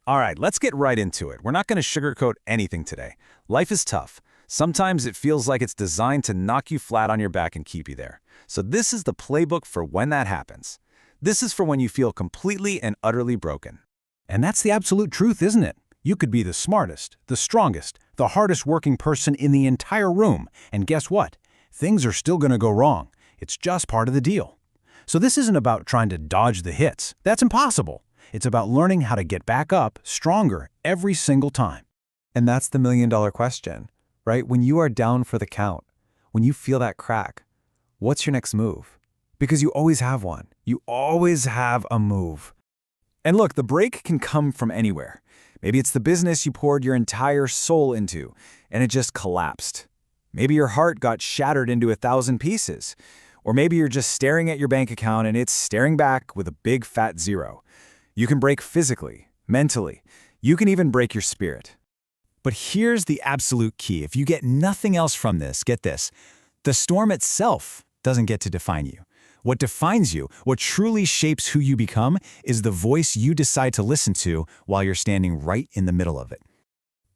All right, let's get right into it. We're not going to sugarcoat anything today. Life is tough. Sometimes it feels like it's designed to knock you flat on your back and keep you there. So this is the playbook for when that happens. This is for when you feel completely and utterly broken. And that's the absolute truth, isn't it? You could be the smartest, the strongest, the hardest working person in the entire room, and guess what? Things are still going to go wrong. It's just part of the deal. So this isn't about trying to dodge the hits. That's impossible. It's about learning how to get back up stronger every single time. And that's the million-dollar question, right? When you are down for the count, when you feel that crack, what's your next move? Because you always have one. You always have a move. And look, the break can come from anywhere. Maybe it's the business you poured your entire soul into, and it just collapsed. Maybe your heart got shattered into 1,000 pieces. Or maybe you're just staring at your bank account and it's staring back with a big fat zero. You can break physically, mentally. You can even break your spirit. But here's the absolute key. If you get nothing else from this, get this. The storm itself doesn't get to define you. What defines you, what truly shapes who you become, is the voice you decide to listen to while you're standing right in the middle of it.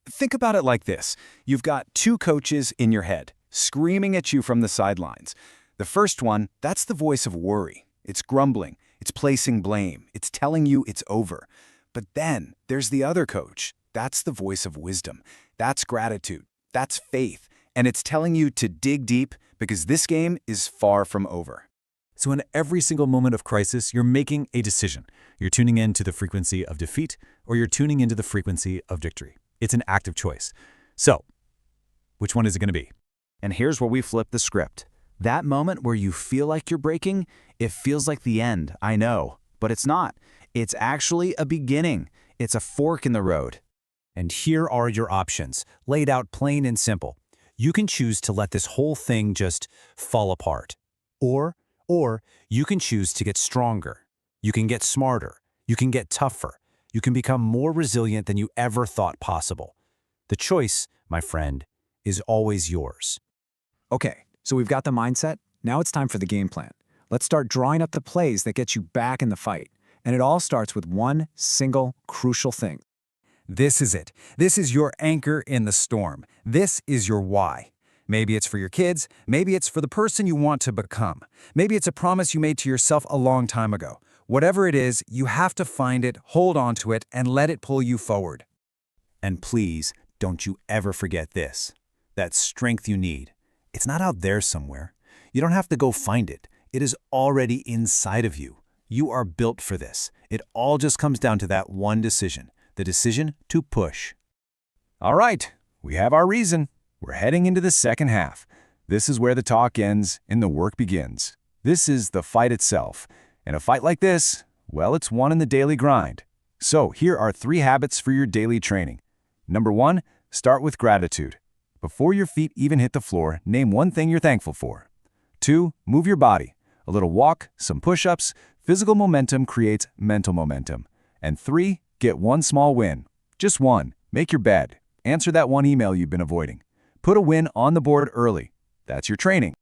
Think about it like this. You've got two coaches in your head, screaming at you from the sidelines. The first one, that's the voice of worry. It's grumbling. It's placing blame. It's telling you it's over. But then there's the other coach. That's the voice of wisdom. That's gratitude. That's faith. And it's telling you to dig deep because this game is far from over. So in every single moment of crisis, you're making a decision. You're tuning into the frequency of defeat, or you're tuning into the frequency of victory. It's an active choice. So, which one is it going to be? And here's where we flip the script. That moment where you feel like you're breaking, it feels like the end, I know. But it's not. It's actually a beginning. It's a fork in the road. And here are your options, laid out plain and simple. You can choose to let this whole thing just fall apart. Or you can choose to get stronger. You can get smarter. You can get tougher. You can become more resilient than you ever thought possible. The choice, my friend, is always yours. Okay, so we've got the mindset. Now it's time for the game plan. Let's start drawing up the plays that get you back in the fight. And it all starts with one single crucial thing. This is it. This is your anchor in the storm. This is your why. Maybe it's for your kids. Maybe it's for the person you want to become. Maybe it's a promise you made to yourself a long time ago. Whatever it is, you have to find it, hold on to it, and let it pull you forward. And please, don't you ever forget this. That strength you need. It's not out there somewhere. You don't have to go find it. It is already inside of you. You are built for this. It all just comes down to that one decision. The decision to push. All right, we have our reason. We're heading into the second half. This is where the talk ends and the work begins. This is the fight itself. And a fight like this, well, it's one in the daily grind. So here are 3 habits for your daily training. Number 1, start with gratitude. Before your feet even hit the floor, name one thing you're thankful for. 2, move your body. A little walk, some push-ups. Physical momentum creates mental momentum. And 3, get one small win. Just one. Make your bed. Answer that one email you've been avoiding. Put a win on the board early. That's your training.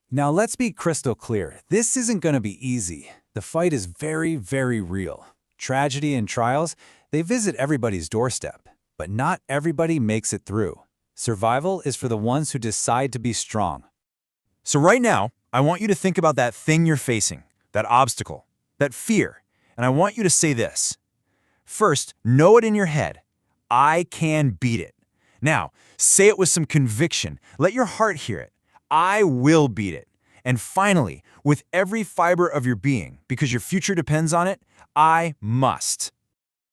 Now let's be crystal clear. This isn't going to be easy. The fight is very, very real. Tragedy and trials, they visit everybody's doorstep. But not everybody makes it through. Survival is for the ones who decide to be strong. So right now, I want you to think about that thing you're facing, that obstacle, that fear, and I want you to say this. First, know it in your head. I can beat it. Now, say it with some conviction. Let your heart hear it. I will beat it. And finally, with every fiber of your being, because your future depends on it, I must.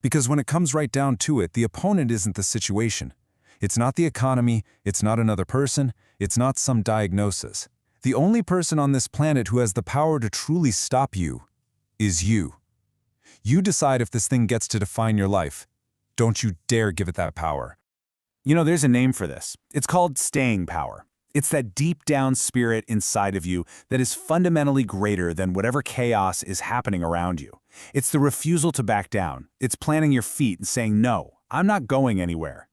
Because when it comes right down to it, the opponent isn't the situation. It's not the economy, it's not another person, it's not some diagnosis. The only person on this planet who has the power to truly stop you is you. You decide if this thing gets to define your life. Don't you dare give it that power. You know, there's a name for this. It's called staying power. It's that deep down spirit inside of you that is fundamentally greater than whatever chaos is happening around you. It's the refusal to back down. It's planting your feet and saying, no, I'm not going anywhere.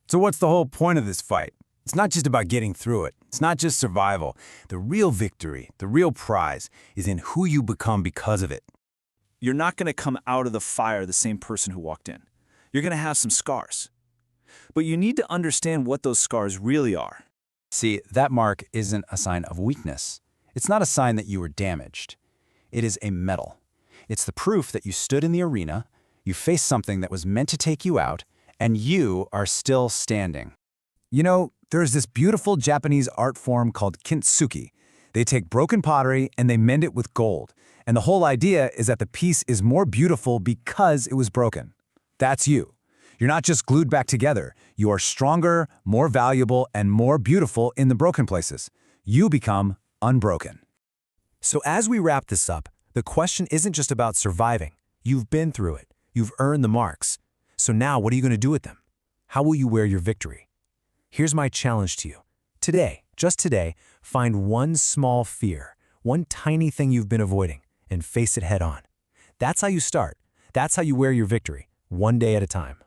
So what's the whole point of this fight? It's not just about getting through it. It's not just survival. The real victory, the real prize, is in who you become because of it. You're not going to come out of the fire the same person who walked in. you're going to have some scars. But you need to understand what those scars really are. See, that mark isn't a sign of weakness. It's not a sign that you were damaged. It is a medal. It's the proof that you stood in the arena, you faced something that was meant to take you out, and you are still standing. You know, there's this beautiful Japanese art form called kintsugi. They take broken pottery and they mend it with gold. And the whole idea is that the piece is more beautiful because it was broken. That's you. You're not just glued back together. You are stronger, more valuable, and more beautiful in the broken places. You become unbroken. So as we wrap this up, the question isn't just about surviving. You've been through it. You've earned the marks. So now what are you going to do with them? How will you wear your victory? Here's my challenge to you. Today, just today, find one small fear, one tiny thing you've been avoiding, and face it head on. That's how you start. That's how you wear your victory, one day at a time.